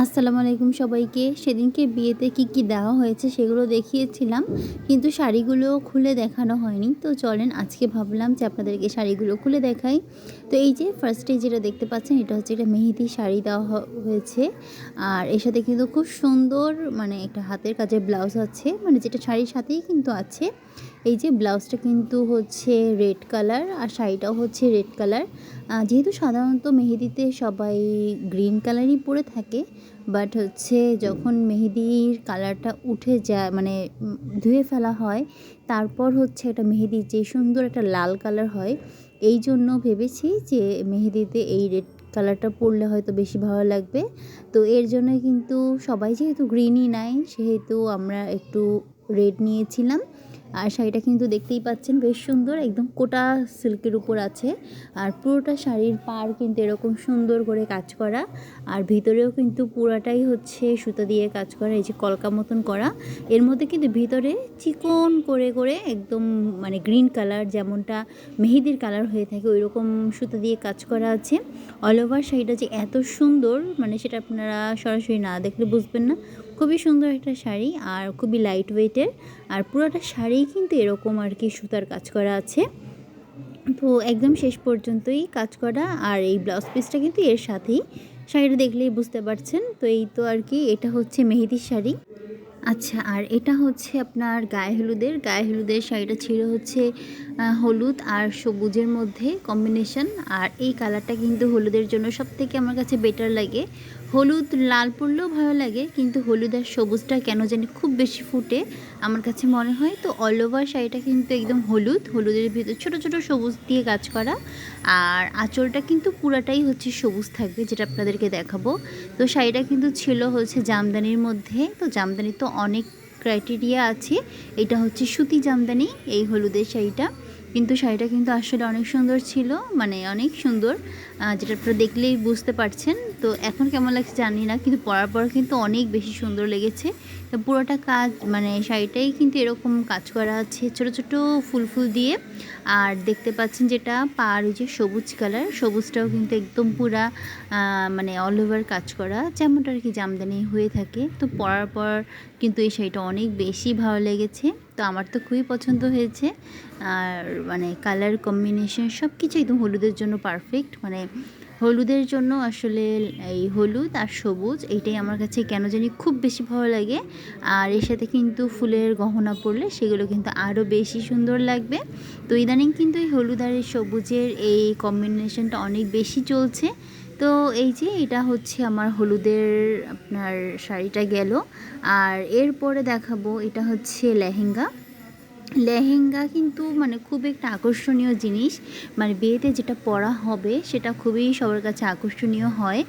আসসালামু আলাইকুম সবাইকে। সেদিনকে বিয়েতে কি দেওয়া হয়েছে সেগুলো দেখিয়েছিলাম, কিন্তু শাড়িগুলো খুলে দেখানো হয়নি। তো চলেন আজকে ভাবলাম যে আপনাদেরকে শাড়িগুলো খুলে দেখাই। তো এই যে ফার্স্টে যেটা দেখতে পাচ্ছেন এটা হচ্ছে একটা মেহেদি শাড়ি দেওয়া হয়েছে। আর এর সাথে কিন্তু খুব সুন্দর মানে একটা হাতের কাজের ব্লাউজ আছে, মানে যেটা শাড়ির সাথেই কিন্তু আছে। এই যে ব্লাউজটা কিন্তু হচ্ছে রেড কালার আর শাড়িটাও হচ্ছে রেড কালার। যেহেতু সাধারণত মেহেদিতে সবাই গ্রিন কালারই পরে থাকে, বাট হচ্ছে যখন মেহেদির কালারটা উঠে যায় মানে ধুয়ে ফেলা হয়, তারপর হচ্ছে একটা মেহেদির যে সুন্দর একটা লাল কালার হয়, এই জন্য ভেবেছি যে মেহেদিতে এই রেড কালারটা পরলে হয়তো বেশি ভালো লাগবে। তো এর জন্য কিন্তু সবাই যেহেতু গ্রিনই নাই, সেহেতু আমরা একটু রেড নিয়েছিলাম। আর শাড়িটা কিন্তু দেখতেই পাচ্ছেন বেশ সুন্দর, একদম কোটা সিল্কের উপর আছে। আর পুরোটা শাড়ির পাড় কিন্তু এরকম সুন্দর করে কাজ করা, আর ভিতরেও কিন্তু পুরাটাই হচ্ছে সুতা দিয়ে কাজ করা, এই যে কলকা মতন করা। এর মধ্যে কিন্তু ভিতরে চিকন করে করে একদম মানে গ্রিন কালার যেমনটা মেহেদির কালার হয়ে থাকে ওই রকম সুতা দিয়ে কাজ করা আছে। অল ওভার শাড়িটা যে এত সুন্দর মানে সেটা আপনারা সরাসরি না দেখলে বুঝবেন না। খুবই সুন্দর একটা শাড়ি আর খুবই লাইট ওয়েটের। আর পুরোটা শাড়ি কিন্তু এরকম আর কি সুতার কাজ করা আছে, তো একদম শেষ পর্যন্তই কাজ করা। আর এই ব্লাউজ পিসটা কিন্তু এর সাথেই, শাড়িটা দেখলেই বুঝতে পারছেন। তো এই তো আর কি, এটা হচ্ছে মেহেদির শাড়ি। আচ্ছা, আর এটা হচ্ছে আপনার গায়ে হলুদের শাড়িটা ছিল হচ্ছে হলুদ আর সবুজের মধ্যে কম্বিনেশন। আর এই কালারটা কিন্তু হলুদের জন্য সবথেকে আমার কাছে বেটার লাগে। হলুদ লাল পরলেও ভালো লাগে, কিন্তু হলুদ আর সবুজটা কেন জানি খুব বেশি ফুটে আমার কাছে মনে হয়। তো অল ওভার শাড়িটা কিন্তু একদম হলুদের ভিতর ছোট ছোট সবুজ দিয়ে কাজ করা। আর আঁচলটা কিন্তু পুরাটাই হচ্ছে সবুজ থাকবে, যেটা আপনাদেরকে দেখাবো। তো শাড়িটা কিন্তু ছিল হচ্ছে জামদানির মধ্যে। তো জামদানি তো অনেক ক্রাইটেরিয়া আছে, এটা হচ্ছে সুতি জামদানি এই হলুদের শাড়িটা। কিন্তু শাড়িটা কিন্তু আসলে অনেক সুন্দর ছিল, মানে অনেক সুন্দর, যেটা আপনারা দেখলেই বুঝতে পারছেন। তো এখন কেমন লাগছে জানি না, কিন্তু পরার পর কিন্তু অনেক বেশি সুন্দর লেগেছে। তো পুরোটা কাজ মানে শাড়িটাই কিন্তু এরকম কাজ করা আছে ছোট ছোট ফুল ফুল দিয়ে। আর দেখতে পাচ্ছেন যেটা পার যে সবুজ কালার, সবুজটাও কিন্তু একদম পুরা মানে অল ওভার কাজ করা, যেমনটা আর কি জামদানি হয়ে থাকে। তো পরার পর কিন্তু এই শাড়িটা অনেক বেশি ভালো লেগেছে। তো আমার তো খুবই পছন্দ হয়েছে। আর মানে কালার কম্বিনেশন সব কিছু একদম হলুদের জন্য পারফেক্ট, মানে হলুদের জন্য আসলে এই হলুদ আর সবুজ এইটাই আমার কাছে কেন জানি খুব বেশি ভালো লাগে। আর এর সাথে কিন্তু ফুলের গহনা পরলে সেগুলো কিন্তু আরও বেশি সুন্দর লাগবে। তো ইদানিং কিন্তু এই হলুদ আর এই সবুজের এই কম্বিনেশনটা অনেক বেশি চলছে। তো এই যে এটা হচ্ছে আমার হলুদের আপনার শাড়িটা গেল। আর এরপরে দেখাবো এটা হচ্ছে লেহেঙ্গা। লেহেঙ্গা কিন্তু মানে খুব একটা আকর্ষণীয় জিনিস, মানে বিয়েতে যেটা পরা হবে সেটা খুবই সবার কাছে আকর্ষণীয় হয়।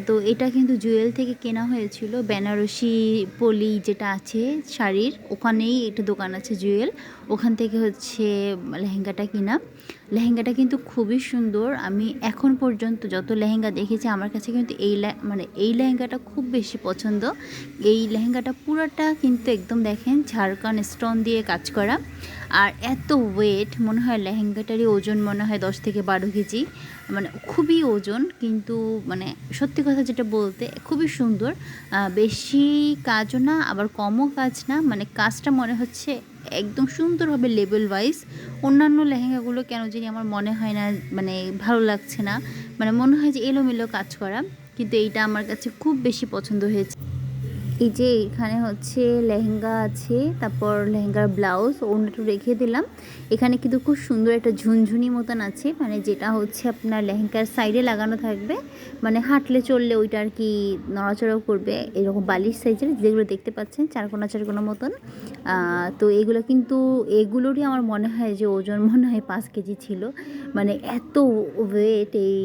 তো এটা কিন্তু জুয়েল থেকে কেনা হয়েছিল, বেনারসি পলি যেটা আছে শাড়ির, ওখানেই একটা দোকান আছে জুয়েল, ওখান থেকে হচ্ছে লেহেঙ্গাটা কিনা। লেহেঙ্গাটা কিন্তু খুবই সুন্দর, আমি এখন পর্যন্ত যত লেহেঙ্গা দেখেছি আমার কাছে কিন্তু মানে এই লেহেঙ্গাটা খুব বেশি পছন্দ। এই লেহেঙ্গাটা পুরোটা কিন্তু একদম দেখেন ঝাড়খান স্টোন দিয়ে কাজ করা। আর এত ওয়েট, মনে হয় লেহেঙ্গাটারই ওজন মনে হয় 10 থেকে 12 কেজি, মানে খুবই ওজন। কিন্তু মানে সত্যি কথা যেটা বলতে খুবই সুন্দর, বেশি কাজও না আবার কমও কাজ না, মানে কাজটা মনে হচ্ছে একদম সুন্দরভাবে লেভেল ওয়াইজ। অন্যান্য লেহেঙ্গাগুলো কেন জানি আমার মনে হয় না, মানে ভালো লাগছে না, মানে মনে হয় যে এলোমেলো কাজ করা। কিন্তু এইটা আমার কাছে খুব বেশি পছন্দ হয়েছে। এই যে এখানে হচ্ছে লেহেঙ্গা আছে, তারপর লেহেঙ্গার ব্লাউজ ওড়নাটা রেখে দিলাম। এখানে কিন্তু খুব সুন্দর একটা ঝুনঝুনি মতন আছে, মানে যেটা হচ্ছে আপনার লেহেঙ্গার সাইডে লাগানো থাকবে, মানে হাঁটলে চললে ওইটা আর কি নড়াচড়াও করবে। এরকম বালিশ সাইজের যেগুলো দেখতে পাচ্ছেন চারকোনা চারকোনা মতন। তো এগুলো কিন্তু এগুলোরই আমার মনে হয় যে ওজন মনে হয় 5 কেজি ছিল, মানে এত ওয়েট এই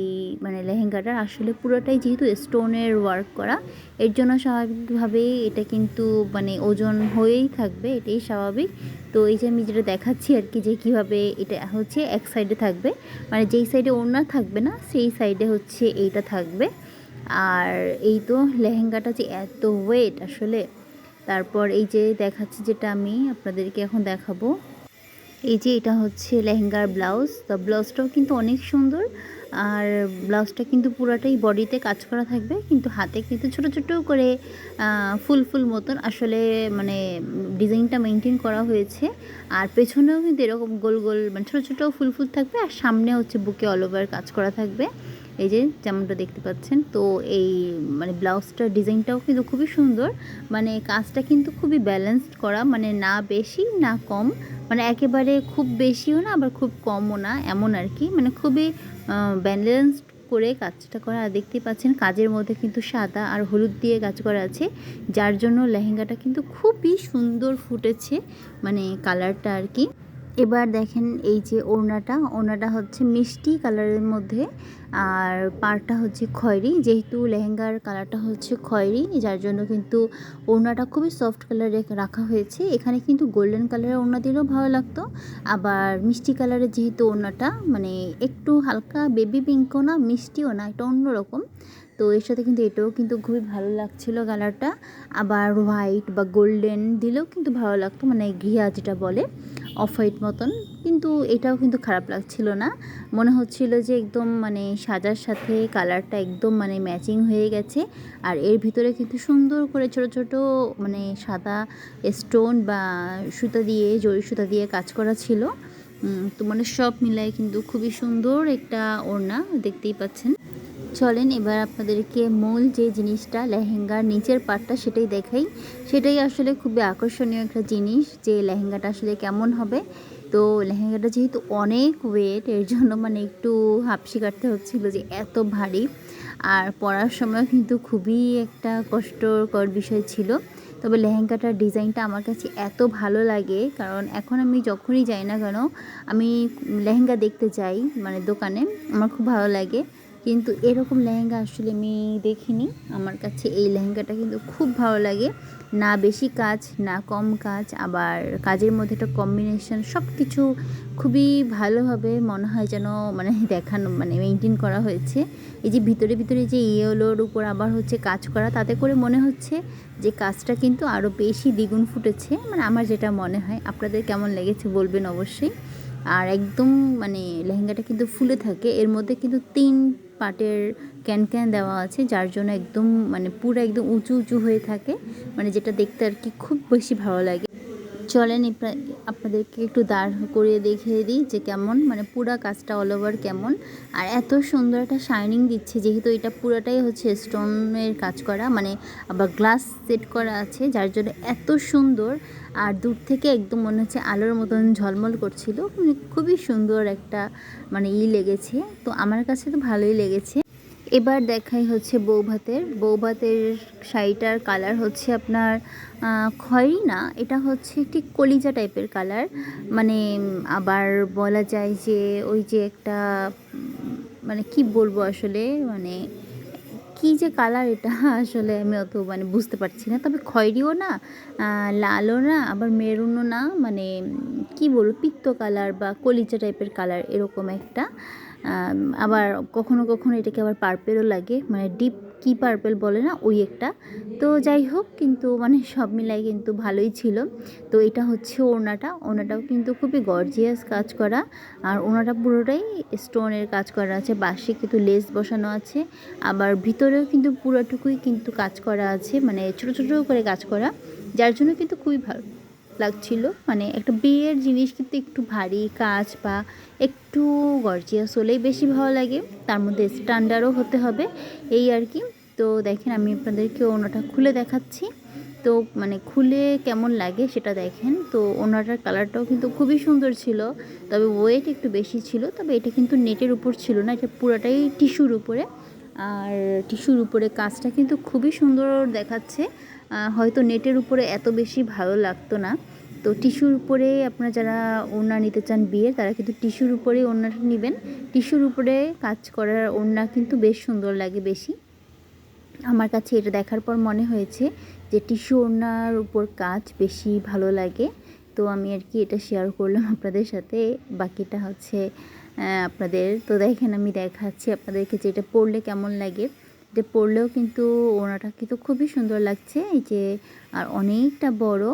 মানে লেহেঙ্গাটার। আসলে পুরোটাই যেহেতু স্টোনের ওয়ার্ক করা, এর জন্য স্বাভাবিকভাবেই এটা কিন্তু মানে ওজন হয়েই থাকবে, এটাই স্বাভাবিক। তো এই যে আমি যেটা দেখাচ্ছি আর কি, যে কীভাবে এটা হচ্ছে এক সাইডে থাকবে, মানে যেই সাইডে ওড়না থাকবে না সেই সাইডে হচ্ছে এইটা থাকবে। আর এই তো লেহেঙ্গাটা যে এত ওয়েট আসলে। তারপর এই যে দেখাচ্ছি যেটা আমি আপনাদেরকে এখন দেখাবো, এই যে এটা হচ্ছে লেহেঙ্গার ব্লাউজ। তো ব্লাউজটাও কিন্তু অনেক সুন্দর, আর ব্লাউজটা কিন্তু পুরাটাই বডিতে কাজ করা থাকবে, কিন্তু হাতে কিন্তু ছোট ছোট করে ফুল ফুল মতন আসলে মানে ডিজাইনটা মেনটেন করা হয়েছে। আর পেছনেও কিন্তু এরকম গোল গোল মানে ছোটো ছোটো ফুল ফুল থাকবে, আর সামনে হচ্ছে বুকে অল ওভার কাজ করা থাকবে, এই যে যেমনটা দেখতে পাচ্ছেন। তো এই মানে ব্লাউজটার ডিজাইনটাও কিন্তু খুবই সুন্দর, মানে কাজটা কিন্তু খুবই ব্যালেন্সড করা, মানে না বেশি না কম, মানে একেবারে খুব বেশিও না আবার খুব কমও না, এমন আর কি, মানে খুবই ব্যালেন্সড করে কাজটা করা। আর দেখতেই পাচ্ছেন কাজের মধ্যে কিন্তু সাদা আর হলুদ দিয়ে কাজ করা আছে, যার জন্য লেহেঙ্গাটা কিন্তু খুবই সুন্দর ফুটেছে, মানে কালারটা আর কি। এবার দেখেন এই যে ওড়নাটা হচ্ছে মিষ্টি কালারের মধ্যে, আর পাড়টা হচ্ছে খয়েরি, যেহেতু লেহেঙ্গার কালারটা হচ্ছে খয়েরি, যার জন্য কিন্তু ওড়নাটা খুবই সফট কালারে রাখা হয়েছে। এখানে কিন্তু গোল্ডেন কালারের ওড়না দিলেও ভালো লাগতো, আবার মিষ্টি কালারের যেহেতু ওড়নাটা মানে একটু হালকা বেবি পিঙ্কও না মিষ্টিও না, এটা অন্যরকম, তো এর সাথে কিন্তু এটাও কিন্তু খুবই ভালো লাগছিল কালারটা। আবার হোয়াইট বা গোল্ডেন দিলেও কিন্তু ভালো লাগতো, মানে ঘিয়া যেটা বলে অফ হোয়াইট মতন, কিন্তু এটাও কিন্তু খারাপ লাগছিল না, মনে হচ্ছিল যে একদম মানে সাজার সাথে কালারটা একদম মানে ম্যাচিং হয়ে গেছে। আর এর ভিতরে কিন্তু সুন্দর করে ছোট ছোট মানে সাদা স্টোন বা সুতা দিয়ে জরি সুতা দিয়ে কাজ করা ছিল, তো মানে সব মিলায় কিন্তু খুবই সুন্দর একটা ওড়না, দেখতেই পাচ্ছেন। চলেন এবার আপনাদেরকে মূল যে জিনিসটা লেহেঙ্গার নিচের পার্টটা সেটাই দেখাই, সেটাই আসলে খুবই আকর্ষণীয় একটা জিনিস, যে লেহেঙ্গাটা আসলে কেমন হবে। তো লেহেঙ্গাটা যেহেতু অনেক ওয়েট, এর জন্য মানে একটু হাঁপসি কাটতে হচ্ছিল যে এত ভারী, আর পরার সময় কিন্তু খুবই একটা কষ্টকর বিষয় ছিল। তবে লেহেঙ্গাটার ডিজাইনটা আমার কাছে এত ভালো লাগে, কারণ এখন আমি যখনই যাই না কেন আমি লেহেঙ্গা দেখতে যাই মানে দোকানে, আমার খুব ভালো লাগে, কিন্তু এরকম লেহেঙ্গা আসলে আমি দেখিনি। আমার কাছে এই লেহেঙ্গাটা কিন্তু খুব ভালো লাগে, না বেশি কাজ না কম কাজ, আবার কাজের মধ্যে একটা কম্বিনেশন, সব কিছু খুবই ভালোভাবে মনে হয় যেন মানে দেখানো মানে মেনটেন করা হয়েছে। এই যে ভিতরে ভিতরে যে ইয়েলোর উপর আবার হচ্ছে কাজ করা, তাতে করে মনে হচ্ছে যে কাজটা কিন্তু আরও বেশি দ্বিগুণ ফুটেছে, মানে আমার যেটা মনে হয়। আপনাদের কেমন লেগেছে বলবেন অবশ্যই। আর একদম মানে লেহেঙ্গাটা কিন্তু ফুলে থাকে, এর মধ্যে কিন্তু 3 পাটের ক্যান দেওয়া আছে, যার জন্য একদম মানে পুরো একদম উঁচু উঁচু হয়ে থাকে, মানে যেটা দেখতে আর কি খুব বেশি ভালো লাগে। চলেন আপনাদেরকে একটু দাঁড় করিয়ে দেখিয়ে দিই যে কেমন মানে পুরা কাজটা অল ওভার কেমন, আর এত সুন্দর একটা শাইনিং দিচ্ছে, যেহেতু এটা পুরোটাই হচ্ছে স্টোনের কাজ করা, মানে আবার গ্লাস সেট করা আছে, যার জন্য এত সুন্দর। আর দূর থেকে একদম মনে হচ্ছে আলোর মতন ঝলমল করছিল, মানে খুবই সুন্দর একটা মানে লেগেছে, তো আমার কাছে তো ভালোই লেগেছে। এবার দেখাই হচ্ছে বৌভাতের শাড়িটার কালার হচ্ছে আপনার খয়েরি না, এটা হচ্ছে ঠিক কলিজা টাইপের কালার, মানে আবার বলা যায় যে ওই যে একটা মানে কি বলবো আসলে, মানে কী যে কালার এটা আসলে আমি অত মানে বুঝতে পারছি না, তবে খয়েরিও না লালও না আবার মেরুনও না, মানে কি বলবো পিত্ত কালার বা কলিজা টাইপের কালার এরকম একটা, আবার কখনো কখনো এটাকে আবার পার্পেলও লাগে, মানে ডিপ কি পার্পেল বলে না ওই একটা, তো যাই হোক কিন্তু মানে সব মিলাই কিন্তু ভালোই ছিল। তো এটা হচ্ছে ওড়নাটাও কিন্তু খুবই গর্জিয়াস কাজ করা, আর ওড়নাটা পুরোটাই স্টোনের কাজ করা আছে, বাসে কিন্তু লেস বসানো আছে, আবার ভিতরেও কিন্তু পুরোটুকুই কিন্তু কাজ করা আছে, মানে ছোটো ছোটো করে কাজ করা, যার জন্য কিন্তু খুবই ভালো লাগছিল। মানে একটা বিয়ের জিনিস কিন্তু একটু ভারী কাজ বা একটু গর্জিয়াস হলেই বেশি ভালো লাগে, তার মধ্যে স্ট্যান্ডার্ডও হতে হবে, এই আর কি। তো দেখেন আমি আপনাদেরকে ওড়নাটা খুলে দেখাচ্ছি, তো মানে খুলে কেমন লাগে সেটা দেখেন। তো ওড়নাটার কালারটাও কিন্তু খুবই সুন্দর ছিল, তবে ওয়েট একটু বেশি ছিল, তবে এটা কিন্তু নেটের উপর ছিল না, এটা পুরোটাই টিস্যুর উপরে, আর টিস্যুর উপরে কাজটা কিন্তু খুবই সুন্দর দেখাচ্ছে, হয়তো নেটের উপরে এত বেশি ভালো লাগতো না। তো টিস্যুর উপরে আপনারা যারা ওড়না নিতে চান বিয়ের, তারা কিন্তু টিস্যুর উপরেই ওড়নাটা নেবেন, টিস্যুর উপরে কাজ করার ওড়না কিন্তু বেশ সুন্দর লাগে বেশি। আমার কাছে এটা দেখার পর মনে হয়েছে যে টিস্যু ওড়নার উপর কাজ বেশি ভালো লাগে, তো আমি আর কি এটা শেয়ার করলাম আপনাদের সাথে। বাকিটা হচ্ছে আপনাদের, তো দেখেন আমি দেখাচ্ছি আপনাদেরকে যে এটা পরলে কেমন লাগে, এটা পরলেও কিন্তু ওড়নাটা কিন্তু খুবই সুন্দর লাগছে, এই যে আর অনেকটা বড়।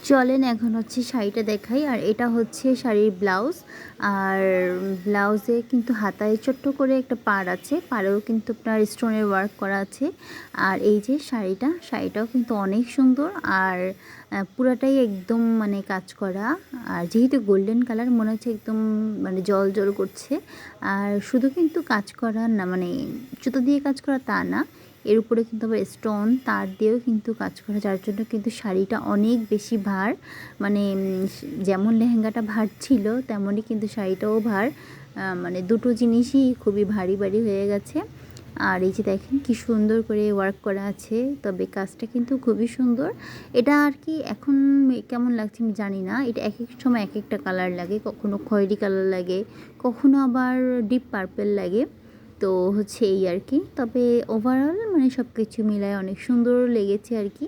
চলেন এখন হচ্ছে শাড়িটা দেখাই। আর এটা হচ্ছে শাড়ির ব্লাউজ। আর ব্লাউজে কিন্তু হাতায় ছোট্ট করে একটা পাড় আছে, পাড়েও কিন্তু আপনার স্টোনের ওয়ার্ক করা আছে। আর এই যে শাড়িটাও কিন্তু অনেক সুন্দর। আর পুরাটাই একদম মানে কাজ করা। আর যেহেতু গোল্ডেন কালার মনে হচ্ছে একদম মানে জল জল করছে। আর শুধু কিন্তু কাজ করা না, মানে সুতো দিয়ে কাজ করা তা না, এর উপরে কিন্তু আবার স্টোন তার দিয়েও কিন্তু কাজ করা, যার জন্য কিন্তু শাড়িটা অনেক বেশি ভার। মানে যেমন লেহেঙ্গাটা ভার ছিল তেমনই কিন্তু শাড়িটাও ভার। মানে দুটো জিনিসই খুবই ভারী ভারী হয়ে গেছে। আর এই যে দেখেন কি সুন্দর করে ওয়ার্ক করা আছে, তবে কাজটা কিন্তু খুবই সুন্দর। এটা আর কি এখন কেমন লাগছে আমি জানি না, এটা এক এক সময় এক একটা কালার লাগে, কখনো খয়েরি কালার লাগে, কখনো আবার ডিপ পার্পেল লাগে। তো হচ্ছে এই আর কি, তবে ওভারঅল মানে সব কিছু মিলায় অনেক সুন্দর লেগেছে আর কি।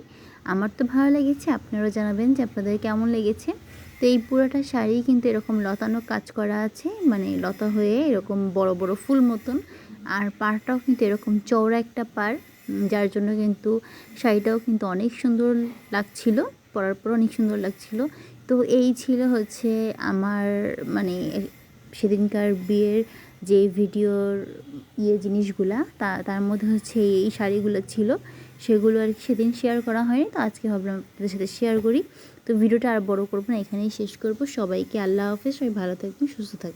আমার তো ভালো লেগেছে, আপনারাও জানাবেন যে আপনাদের কেমন লেগেছে। তো এই পুরোটা শাড়ি কিন্তু এরকম লতানো কাজ করা আছে, মানে লতা হয়ে এরকম বড় বড় ফুল মতন। আর পাড়টাও কিন্তু এরকম চওড়া একটা পাড়, যার জন্য কিন্তু শাড়িটাও কিন্তু অনেক সুন্দর লাগছিল, পরার পর অনেক সুন্দর লাগছিল। তো এই ছিল হচ্ছে আমার মানে সেদিনকার বিয়ের যে ভিডিওর জিনিসগুলা, তার মধ্যে হচ্ছে এই শাড়িগুলো ছিল, সেগুলো আর কি সেদিন শেয়ার করা হয়নি, তো আজকে ভাবলাম আপনাদের সাথে শেয়ার করি। তো ভিডিওটা আর বড় করবো না, এখানেই শেষ করব। সবাইকে আল্লাহ হাফেজ, সবাই ভালো থাকবেন, সুস্থ থাকবেন।